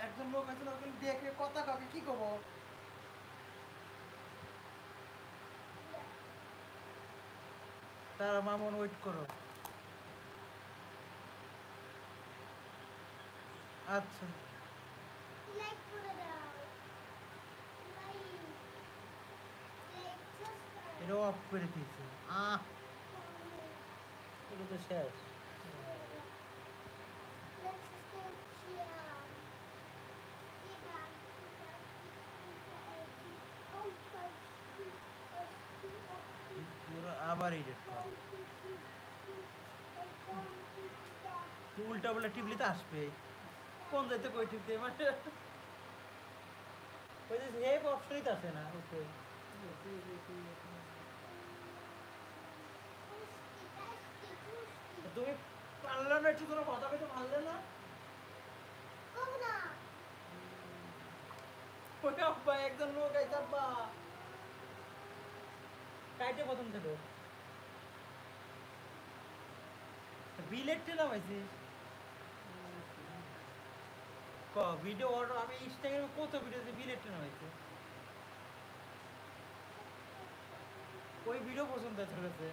একজন লোক আছে ওকে দেখে কথা কাকে কি করবো? তার মামুন ওয়েট করো। আচ্ছা লাইক করে দাও, লাইক লাইক সাবস্ক্রাইব। এটা অফ করে দিয়েছে। এটা তো শেষ। Let's go here. পুরো আবার এডিট কর। তুই উল্টা পাল্টা টিপলি তো আসবে। কোন যাইতে কই টিপতে মানে ওই যে সেভ অপশনই তো আসে না ওকে। তুমি পারলে না একটু কোনো কথা কইতে পারলে না? ওই আব্বা একজন লোক আইছে আব্বা। কাইটে প্রথম থেকে বিলেটে নামাইছি। ক ভিডিও অর্ডার আমি ইনস্টাগ্রামে কত ভিডিওতে বিলেটে নামাইছি। ওই ভিডিও পছন্দ তোর কাছে?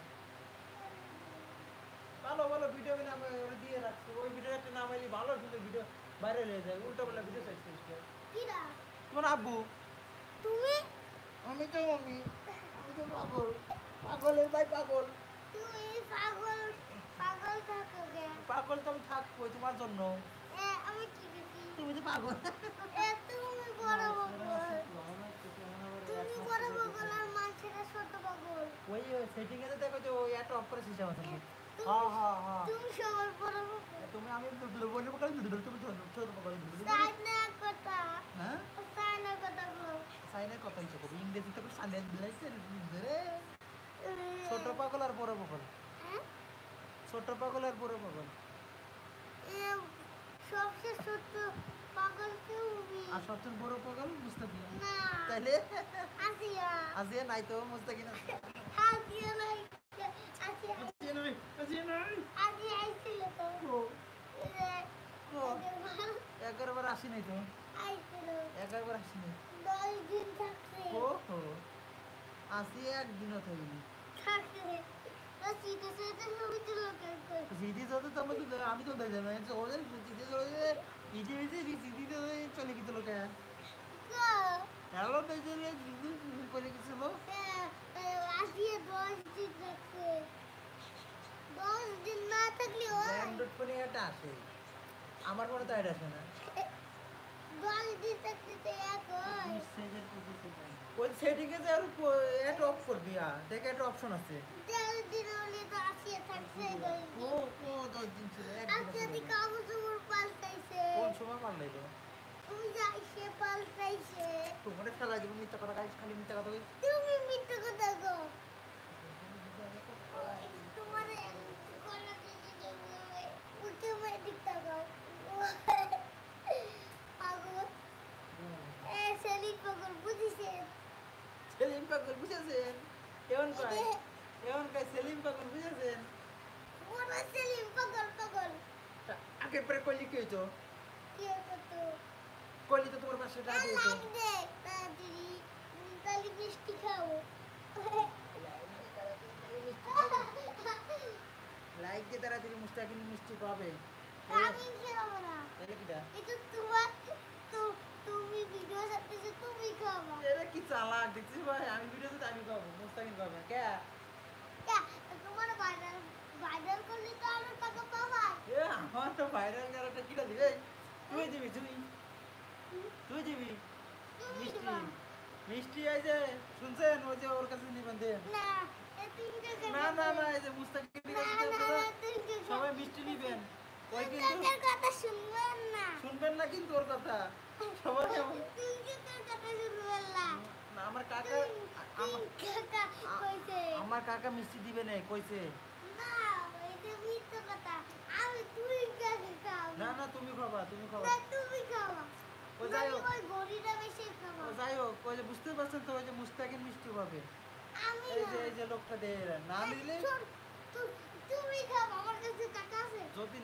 ভালো ভালো ভিডিও আমি ওরা দিয়ে রাখছি। ওই ভিডিও একটা নামাইলি ভালো সুন্দর ভিডিও ভাইরাল হয়ে যায়। উল্টো পাল্টা ভিডিও চাইছিস কে? কিরা তোমার আব্বু। তুমি? আমি তো পাগল। পাগলের ভাই পাগল। তুমি পাগল, পাগল থাকো গে। পাগল তো আমি থাকবো তোমার জন্য। আমি কি দেখি? তুমি তো পাগল। তুমি বড় পাগল। তুমি বড় পাগল আর মানুষেরা ছোট পাগল। ওই সেটিং এ দেখো যে ওই একটা অফ করে সিস্টেম আছে। তুমি- হ্যাঁ হ্যাঁ হ্যাঁ। তুমি সবার বড় পাগল। তুমি আমি বলবো কাল তুমি ছোট পাগল। সাইনা কথা। হ্যাঁ? সাইনা কথা বল। সাইনের কথা হিসেবে কবি ইংরেজিতে তো সাইনের বিলাইছেন রে। ছোট পাগল আর বড় পাগল। হ্যাঁ? ছোট পাগল আর বড় পাগল। সবচেয়ে ছোট পাগল তুমি। আর সবচেয়ে বড় পাগল মুস্তাকিম। না। তাইলে আসিয়া। আজিয়া নাই তো মুস্তাকিম না। আসিয়া নাই। আসিয়া। আজিয়া নাই। আজিয়া নাই। আসিয়া আইছিল তো। ও ও আগের 11 বার আসি নাই তো। আইছিল। 11 বার আসি নাই। 10 দিন থাকছে। ও হো আসি একদিনও থাকি। থাকছে। শীতে শীতে ছবি তুলো কেন? সিটি যত তো আমি তো দেয় না ওদের সিটি চলে ইটি ইটি সিটি তো চলে গেছিল লোকে। হ্যালো বেজে করে গেছিল। আসিয়া 10 দিন থাকছে। 10 দিন না থাকলে অ্যান্ড্রয়েড ফোনে এটা আসে। আমার মনে তো এটা আসে না। 10 দিন থাকতে তো এক হয়। ওই সেটিং এ যে আর এটা অফ করবি দেখ একটা অপশন আছে। 10 দিন হলে তো আসিয়া থাকছে 10 ও দিন। ও 10 দিন ছিল আজকে দি কাগজ উপর পাল্টাইছে। কোন সময় পারলাই তো? তুমি যাইছে পাল্টাইছে। তোমার খেলা দিব মিথ্যা কথা গাইস খালি মিথ্যা কথা কই। তুমি মিথ্যা কথা গো। তোমার গলা দিয়ে যাবে। উঠে মেডিক টাকাও। পাগল। সেলিম পাগল বুঝিছেন? সেলিম পাগল বুঝেছেন? এমন কয় সেলিম পাগল বুঝেছেন? বড় সেলিম পাগল পাগল। আগে পরে কইলি কি হইতো? কি কত? কইলি তো তোমার পাশে টাকা দিত। লাইক দে তাড়াতাড়ি। তাহলে মিষ্টি খাও। লাইক দিয়ে তাড়াতাড়ি মুস্তাকিম মিষ্টি পাবে। আমি খাবো না। তাহলে কিটা? এটা তোমার তুমি ভিডিও করতেছো তুমি খাবা। এরা কি চালাক দেখছিস ভাই আমি ভিডিওতে আমি পাবো মুস্তাকিম পাবে কে? তোমার ভাইরাল ভাইরাল করলে তো আরো টাকা পাবা। এ আমার তো ভাইরাল করাটা কিটা দিবে? তুই দিবি তুই দিবি তুমি মিষ্টি দিবা। মিষ্টি এই যে শুনছেন ওই যে ওর কাছে নিবেন দে। না তুমি না না না এই যে মুস্তাকিম সবাই মিষ্টি নিবেন। ওই কিন্তু কথা শুনবেন না। শুনবেন না কিন্তু ওর কথা সবাই তুমি কথা শুনবেন না। না আমার কাকা কাকা কইছে আমার কাকা মিষ্টি দিবে না কইছে। না এটা মিথ্যা কথা। আমি তুই কাকে খাও না না তুমি খাবা না তুমি খাওয়া। ও যাই হোক ওই গরিটা বেশি খাওয়া। ও যাই হোক ওই যে বুঝতে পারছেন তো ওই যে মুস্তাকিম মিষ্টি পাবে। আমি এই যে লোকটা দে না নিলে তুমি খাও আমার কাছে টাকা আছে। যদি